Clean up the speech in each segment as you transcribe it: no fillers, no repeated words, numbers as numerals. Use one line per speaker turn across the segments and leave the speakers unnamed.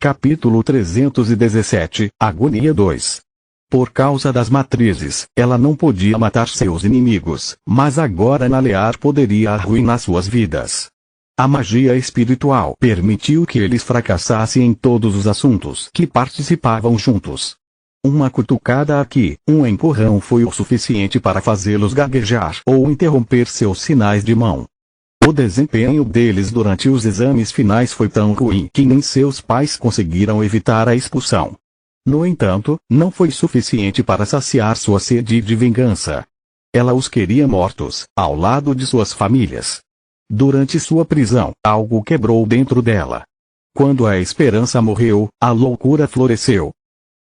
Capítulo 317, Agonia 2. Por causa das matrizes, ela não podia matar seus inimigos, mas agora Nalear poderia arruinar suas vidas. A magia espiritual permitiu que eles fracassassem em todos os assuntos que participavam juntos. Uma cutucada aqui, um empurrão foi o suficiente para fazê-los gaguejar ou interromper seus sinais de mão. O desempenho deles durante os exames finais foi tão ruim que nem seus pais conseguiram evitar a expulsão. No entanto, não foi suficiente para saciar sua sede de vingança. Ela os queria mortos, ao lado de suas famílias. Durante sua prisão, algo quebrou dentro dela. Quando a esperança morreu, a loucura floresceu.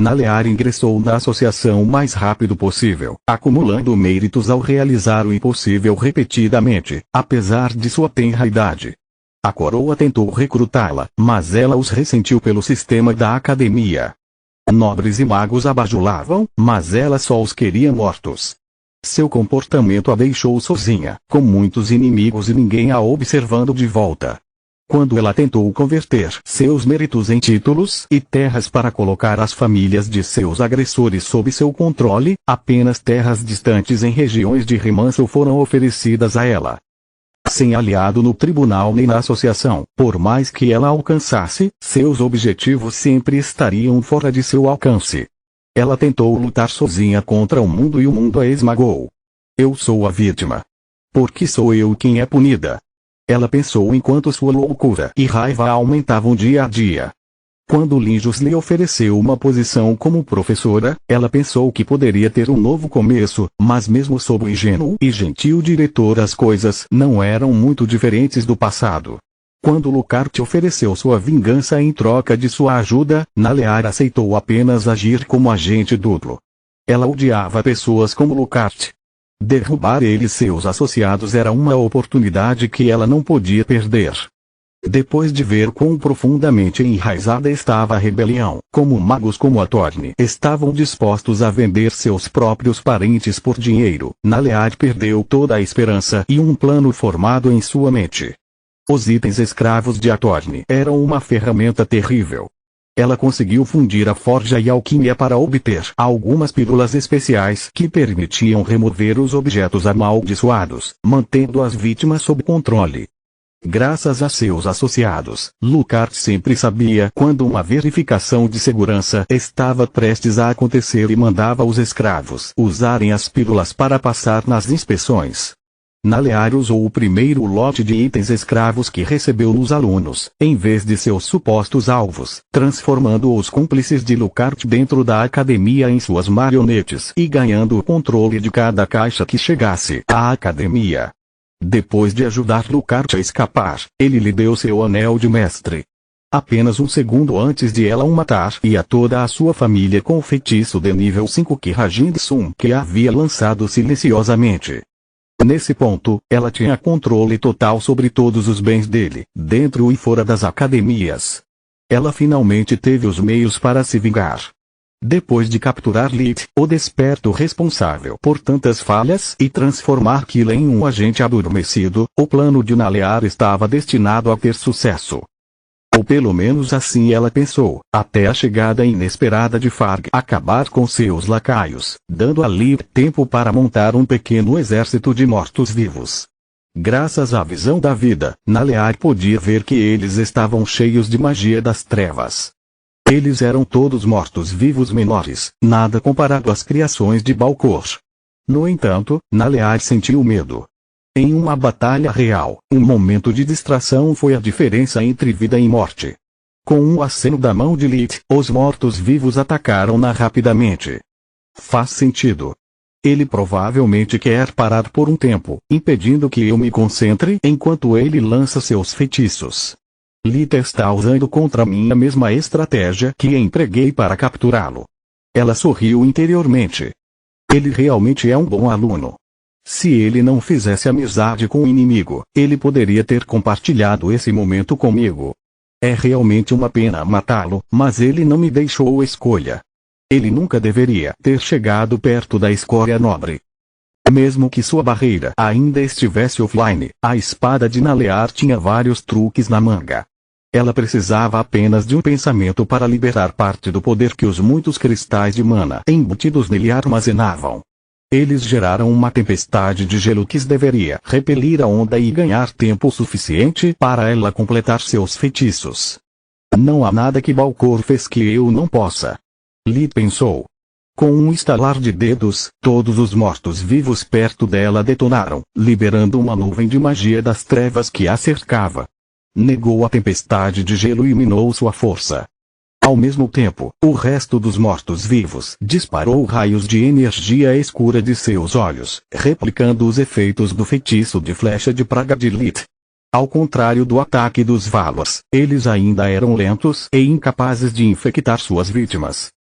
Nalear ingressou na associação o mais rápido possível, acumulando méritos ao realizar o impossível repetidamente, apesar de sua tenra idade. A coroa tentou recrutá-la, mas ela os ressentiu pelo sistema da academia. Nobres e magos a bajulavam, mas ela só os queria mortos. Seu comportamento a deixou sozinha, com muitos inimigos e ninguém a observando de volta. Quando ela tentou converter seus méritos em títulos e terras para colocar as famílias de seus agressores sob seu controle, apenas terras distantes em regiões de remanso foram oferecidas a ela. Sem aliado no tribunal nem na associação, por mais que ela alcançasse, seus objetivos sempre estariam fora de seu alcance. Ela tentou lutar sozinha contra o mundo e o mundo a esmagou. Eu sou a vítima. Porque sou eu quem é punida. Ela pensou enquanto sua loucura e raiva aumentavam dia a dia. Quando Linjus lhe ofereceu uma posição como professora, ela pensou que poderia ter um novo começo, mas mesmo sob o ingênuo e gentil diretor as coisas não eram muito diferentes do passado. Quando Lucarte ofereceu sua vingança em troca de sua ajuda, Nalear aceitou apenas agir como agente duplo. Ela odiava pessoas como Lucarte. Derrubar ele e seus associados era uma oportunidade que ela não podia perder. Depois de ver quão profundamente enraizada estava a rebelião, como magos como a Torne estavam dispostos a vender seus próprios parentes por dinheiro, Nalear perdeu toda a esperança e um plano formado em sua mente. Os itens escravos de Atorne eram uma ferramenta terrível. Ela conseguiu fundir a forja e a alquimia para obter algumas pílulas especiais que permitiam remover os objetos amaldiçoados, mantendo as vítimas sob controle. Graças a seus associados, Lucarte sempre sabia quando uma verificação de segurança estava prestes a acontecer e mandava os escravos usarem as pílulas para passar nas inspeções. Nalear usou o primeiro lote de itens escravos que recebeu nos alunos, em vez de seus supostos alvos, transformando os cúmplices de Lucarte dentro da academia em suas marionetes e ganhando o controle de cada caixa que chegasse à academia. Depois de ajudar Lucarte a escapar, ele lhe deu seu anel de mestre. Apenas um segundo antes de ela o matar e a toda a sua família com o feitiço de nível 5 que Rajind Sun que havia lançado silenciosamente. Nesse ponto, ela tinha controle total sobre todos os bens dele, dentro e fora das academias. Ela finalmente teve os meios para se vingar. Depois de capturar Lit, o desperto responsável por tantas falhas e transformar Kila em um agente adormecido, o plano de Nalear estava destinado a ter sucesso. Ou pelo menos assim ela pensou, até a chegada inesperada de Farg acabar com seus lacaios, dando a Lit tempo para montar um pequeno exército de mortos-vivos. Graças à visão da vida, Nalear podia ver que eles estavam cheios de magia das trevas. Eles eram todos mortos-vivos menores, nada comparado às criações de Balcor. No entanto, Nalear sentiu medo. Em uma batalha real, um momento de distração foi a diferença entre vida e morte. Com um aceno da mão de Lit, os mortos-vivos atacaram-na rapidamente. Faz sentido. Ele provavelmente quer parar por um tempo, impedindo que eu me concentre enquanto ele lança seus feitiços. Lit está usando contra mim a mesma estratégia que empreguei para capturá-lo. Ela sorriu interiormente. Ele realmente é um bom aluno. Se ele não fizesse amizade com o inimigo, ele poderia ter compartilhado esse momento comigo. É realmente uma pena matá-lo, mas ele não me deixou escolha. Ele nunca deveria ter chegado perto da escória nobre. Mesmo que sua barreira ainda estivesse offline, a espada de Nalear tinha vários truques na manga. Ela precisava apenas de um pensamento para liberar parte do poder que os muitos cristais de mana embutidos nele armazenavam. Eles geraram uma tempestade de gelo que deveria repelir a onda e ganhar tempo suficiente para ela completar seus feitiços. Não há nada que Balcor fez que eu não possa. Lee pensou. Com um estalar de dedos, todos os mortos-vivos perto dela detonaram, liberando uma nuvem de magia das trevas que a cercava. Negou a tempestade de gelo e minou sua força. Ao mesmo tempo, o resto dos mortos-vivos disparou raios de energia escura de seus olhos, replicando os efeitos do feitiço de flecha de praga de Lilith. Ao contrário do ataque dos Valors, eles ainda eram lentos e incapazes de infectar suas vítimas.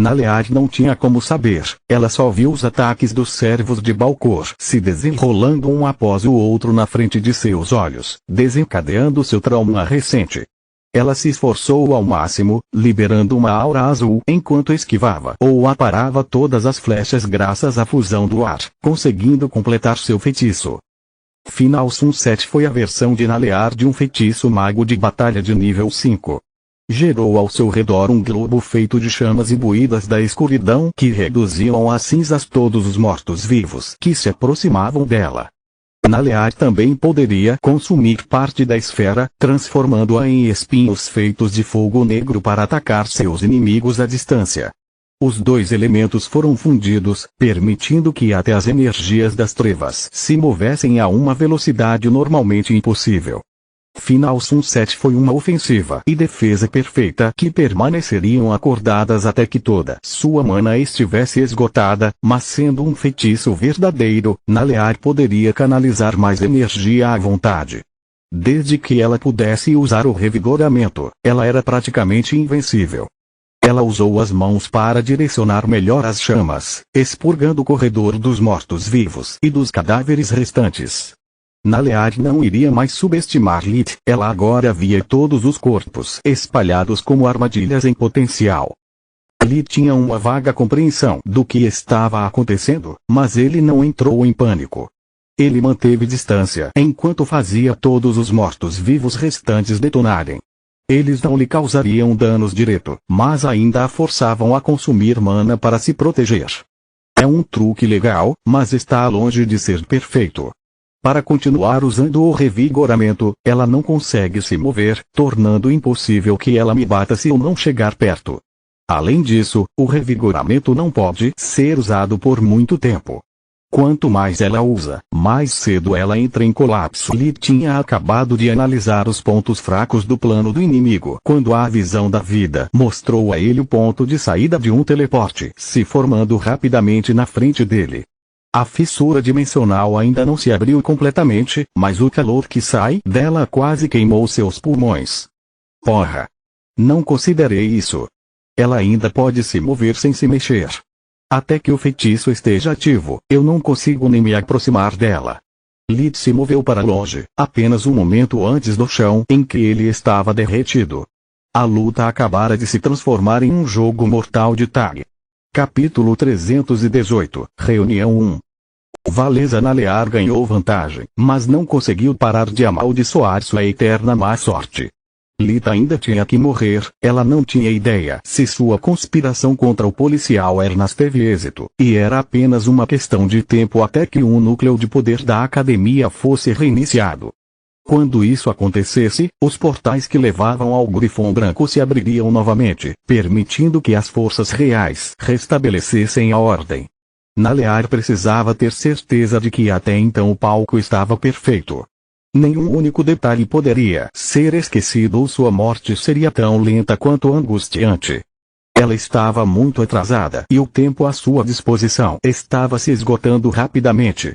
Nalear não tinha como saber, ela só viu os ataques dos servos de Balcor se desenrolando um após o outro na frente de seus olhos, desencadeando seu trauma recente. Ela se esforçou ao máximo, liberando uma aura azul enquanto esquivava ou aparava todas as flechas graças à fusão do ar, conseguindo completar seu feitiço. Final Sunset foi a versão de Nalear de um feitiço mago de batalha de nível 5. Gerou ao seu redor um globo feito de chamas imbuídas da escuridão que reduziam a cinzas todos os mortos-vivos que se aproximavam dela. Nalear também poderia consumir parte da esfera, transformando-a em espinhos feitos de fogo negro para atacar seus inimigos à distância. Os dois elementos foram fundidos, permitindo que até as energias das trevas se movessem a uma velocidade normalmente impossível. Final Sunset foi uma ofensiva e defesa perfeita que permaneceriam acordadas até que toda sua mana estivesse esgotada, mas sendo um feitiço verdadeiro, Nalear poderia canalizar mais energia à vontade. Desde que ela pudesse usar o revigoramento, ela era praticamente invencível. Ela usou as mãos para direcionar melhor as chamas, expurgando o corredor dos mortos-vivos e dos cadáveres restantes. Nalear não iria mais subestimar Lilith, ela agora via todos os corpos espalhados como armadilhas em potencial. Lilith tinha uma vaga compreensão do que estava acontecendo, mas ele não entrou em pânico. Ele manteve distância enquanto fazia todos os mortos-vivos restantes detonarem. Eles não lhe causariam danos direto, mas ainda a forçavam a consumir mana para se proteger. É um truque legal, mas está longe de ser perfeito. Para continuar usando o revigoramento, ela não consegue se mover, tornando impossível que ela me bata se eu não chegar perto. Além disso, o revigoramento não pode ser usado por muito tempo. Quanto mais ela usa, mais cedo ela entra em colapso. Lee tinha acabado de analisar os pontos fracos do plano do inimigo quando a visão da vida mostrou a ele o ponto de saída de um teleporte se formando rapidamente na frente dele. A fissura dimensional ainda não se abriu completamente, mas o calor que sai dela quase queimou seus pulmões. Porra! Não considerei isso. Ela ainda pode se mover sem se mexer. Até que o feitiço esteja ativo, eu não consigo nem me aproximar dela. Lee se moveu para longe, apenas um momento antes do chão em que ele estava derretido. A luta acabara de se transformar em um jogo mortal de tag. Capítulo 318, Reunião 1. Valesa Nalear ganhou vantagem, mas não conseguiu parar de amaldiçoar sua eterna má sorte. Lita ainda tinha que morrer, ela não tinha ideia se sua conspiração contra o policial Ernest teve êxito, e era apenas uma questão de tempo até que um núcleo de poder da academia fosse reiniciado. Quando isso acontecesse, os portais que levavam ao Grifão Branco se abririam novamente, permitindo que as forças reais restabelecessem a ordem. Nalear precisava ter certeza de que até então o palco estava perfeito. Nenhum único detalhe poderia ser esquecido ou sua morte seria tão lenta quanto angustiante. Ela estava muito atrasada e o tempo à sua disposição estava se esgotando rapidamente.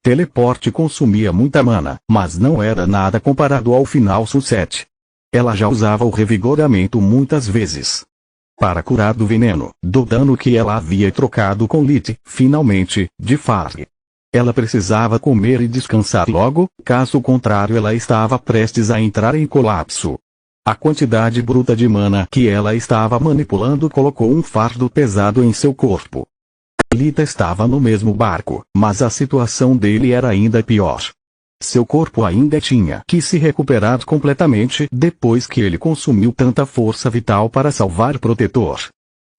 Teleporte consumia muita mana, mas não era nada comparado ao Final Sunset. Ela já usava o revigoramento muitas vezes. Para curar do veneno, do dano que ela havia trocado com Lilith, finalmente, de Farg. Ela precisava comer e descansar logo, caso contrário ela estava prestes a entrar em colapso. A quantidade bruta de mana que ela estava manipulando colocou um fardo pesado em seu corpo. Lita estava no mesmo barco, mas a situação dele era ainda pior. Seu corpo ainda tinha que se recuperar completamente depois que ele consumiu tanta força vital para salvar Protetor.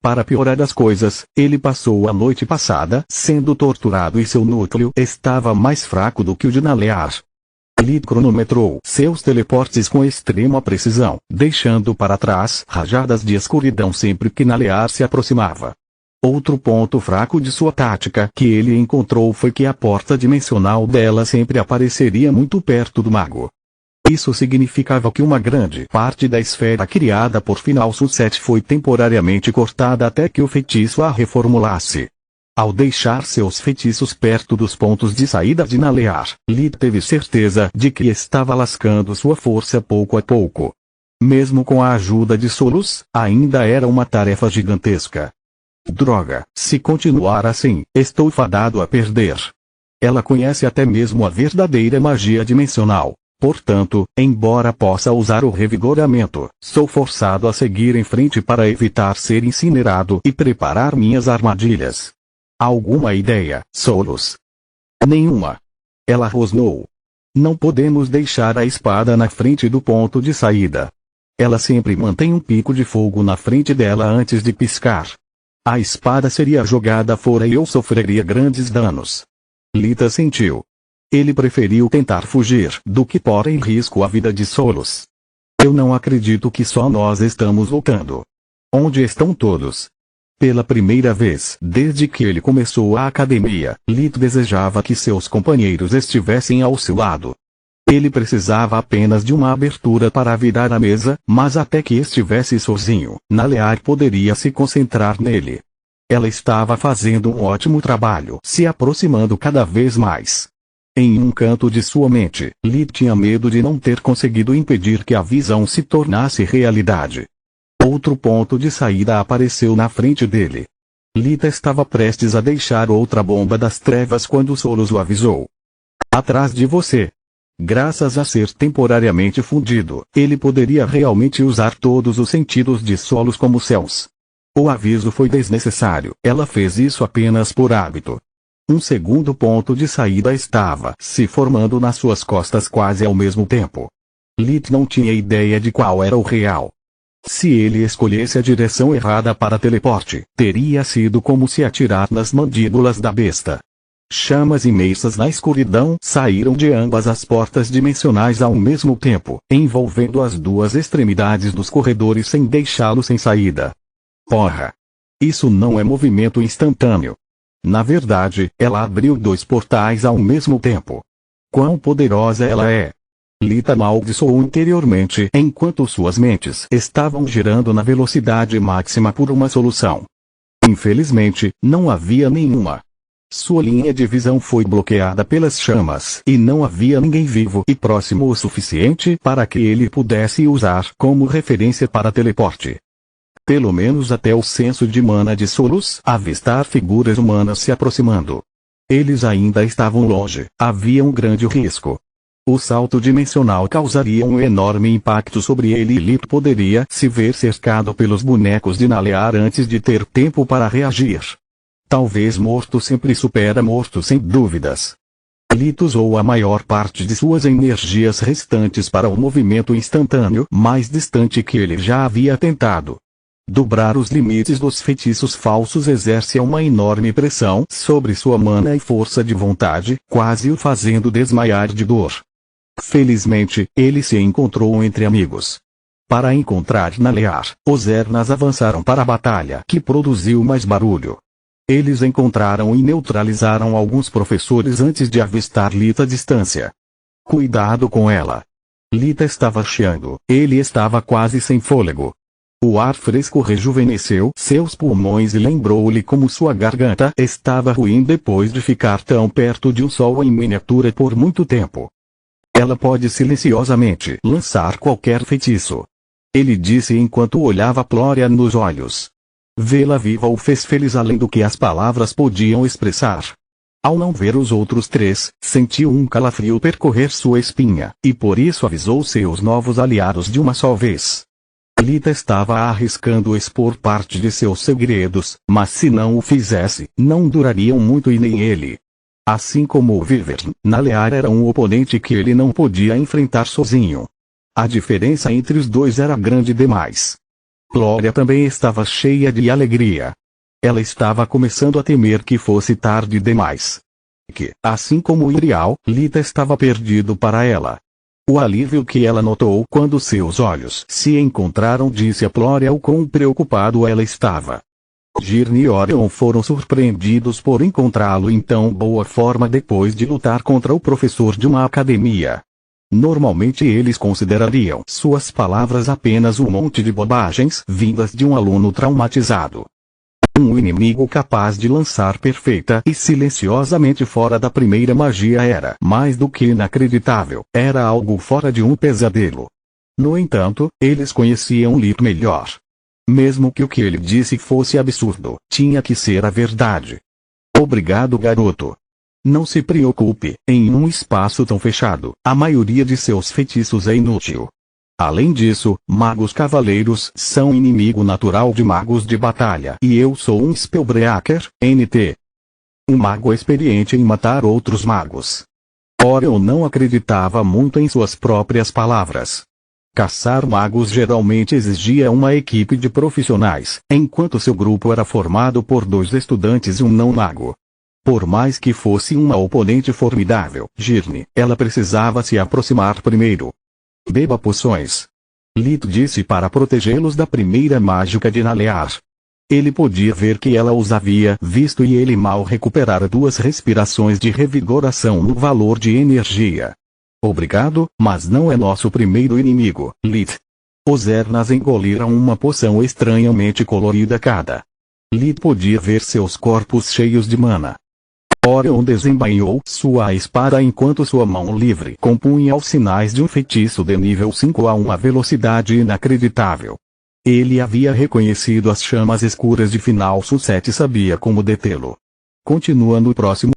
Para piorar as coisas, ele passou a noite passada sendo torturado e seu núcleo estava mais fraco do que o de Nalear. Lith cronometrou seus teleportes com extrema precisão, deixando para trás rajadas de escuridão sempre que Nalear se aproximava. Outro ponto fraco de sua tática que ele encontrou foi que a porta dimensional dela sempre apareceria muito perto do mago. Isso significava que uma grande parte da esfera criada por Final Sunset foi temporariamente cortada até que o feitiço a reformulasse. Ao deixar seus feitiços perto dos pontos de saída de Nalear, Lith teve certeza de que estava lascando sua força pouco a pouco. Mesmo com a ajuda de Solus, ainda era uma tarefa gigantesca. Droga, se continuar assim, estou fadado a perder. Ela conhece até mesmo a verdadeira magia dimensional. Portanto, embora possa usar o revigoramento, sou forçado a seguir em frente para evitar ser incinerado e preparar minhas armadilhas. Alguma ideia, Solus? Nenhuma. Ela rosnou. Não podemos deixar a espada na frente do ponto de saída. Ela sempre mantém um pico de fogo na frente dela antes de piscar. A espada seria jogada fora e eu sofreria grandes danos. Lita sentiu. Ele preferiu tentar fugir do que pôr em risco a vida de Solus. Eu não acredito que só nós estamos lutando. Onde estão todos? Pela primeira vez desde que ele começou a academia, Lith desejava que seus companheiros estivessem ao seu lado. Ele precisava apenas de uma abertura para virar a mesa, mas até que estivesse sozinho, Nalear poderia se concentrar nele. Ela estava fazendo um ótimo trabalho, se aproximando cada vez mais. Em um canto de sua mente, Lith tinha medo de não ter conseguido impedir que a visão se tornasse realidade. Outro ponto de saída apareceu na frente dele. Lita estava prestes a deixar outra bomba das trevas quando Solus o avisou. Atrás de você. Graças a ser temporariamente fundido, ele poderia realmente usar todos os sentidos de Solus como céus. O aviso foi desnecessário, ela fez isso apenas por hábito. Um segundo ponto de saída estava se formando nas suas costas quase ao mesmo tempo. Lith não tinha ideia de qual era o real. Se ele escolhesse a direção errada para teleporte, teria sido como se atirar nas mandíbulas da besta. Chamas imensas na escuridão saíram de ambas as portas dimensionais ao mesmo tempo, envolvendo as duas extremidades dos corredores sem deixá-lo sem saída. Porra! Isso não é movimento instantâneo. Na verdade, ela abriu dois portais ao mesmo tempo. Quão poderosa ela é! Lita amaldiçoou interiormente enquanto suas mentes estavam girando na velocidade máxima por uma solução. Infelizmente, não havia nenhuma. Sua linha de visão foi bloqueada pelas chamas e não havia ninguém vivo e próximo o suficiente para que ele pudesse usar como referência para teleporte. Pelo menos até o senso de mana de Solus avistar figuras humanas se aproximando. Eles ainda estavam longe, havia um grande risco. O salto dimensional causaria um enorme impacto sobre ele e Lith poderia se ver cercado pelos bonecos de Nalear antes de ter tempo para reagir. Talvez morto sempre supera morto sem dúvidas. Lith usou a maior parte de suas energias restantes para o movimento instantâneo mais distante que ele já havia tentado. Dobrar os limites dos feitiços falsos exerce uma enorme pressão sobre sua mana e força de vontade, quase o fazendo desmaiar de dor. Felizmente, ele se encontrou entre amigos. Para encontrar Nalear, os Ernas avançaram para a batalha que produziu mais barulho. Eles encontraram e neutralizaram alguns professores antes de avistar Lita à distância. Cuidado com ela. Lita estava chiando, ele estava quase sem fôlego. O ar fresco rejuvenesceu seus pulmões e lembrou-lhe como sua garganta estava ruim depois de ficar tão perto de um sol em miniatura por muito tempo. Ela pode silenciosamente lançar qualquer feitiço. Ele disse enquanto olhava Florian nos olhos. Vê-la viva o fez feliz além do que as palavras podiam expressar. Ao não ver os outros três, sentiu um calafrio percorrer sua espinha, e por isso avisou seus novos aliados de uma só vez. Lita estava arriscando expor parte de seus segredos, mas se não o fizesse, não durariam muito e nem ele. Assim como o Wyvern, Nalear era um oponente que ele não podia enfrentar sozinho. A diferença entre os dois era grande demais. Glória também estava cheia de alegria. Ela estava começando a temer que fosse tarde demais. Que, assim como Irial, Lita estava perdido para ela. O alívio que ela notou quando seus olhos se encontraram disse a Glória o quão preocupado ela estava. Girne e Orion foram surpreendidos por encontrá-lo em tão boa forma depois de lutar contra o professor de uma academia. Normalmente eles considerariam suas palavras apenas um monte de bobagens vindas de um aluno traumatizado. Um inimigo capaz de lançar perfeita e silenciosamente fora da primeira magia era mais do que inacreditável, era algo fora de um pesadelo. No entanto, eles conheciam Lit melhor. Mesmo que o que ele disse fosse absurdo, tinha que ser a verdade. Obrigado, garoto. Não se preocupe, em um espaço tão fechado, a maioria de seus feitiços é inútil. Além disso, magos cavaleiros são inimigo natural de magos de batalha e eu sou um Spellbreaker, NT. Um mago experiente em matar outros magos. Orion não acreditava muito em suas próprias palavras. Caçar magos geralmente exigia uma equipe de profissionais, enquanto seu grupo era formado por 2 estudantes e um não-mago. Por mais que fosse uma oponente formidável, Girne, ela precisava se aproximar primeiro. Beba poções. Lit disse para protegê-los da primeira mágica de Nalear. Ele podia ver que ela os havia visto e ele mal recuperara 2 respirações de revigoração no valor de energia. Obrigado, mas não é nosso primeiro inimigo, Lit. Os Ernas engoliram uma poção estranhamente colorida cada. Lit podia ver seus corpos cheios de mana. Orion desembainhou sua espada enquanto sua mão livre compunha os sinais de um feitiço de nível 5 a uma velocidade inacreditável. Ele havia reconhecido as chamas escuras de Final Sunset e sabia como detê-lo. Continua no próximo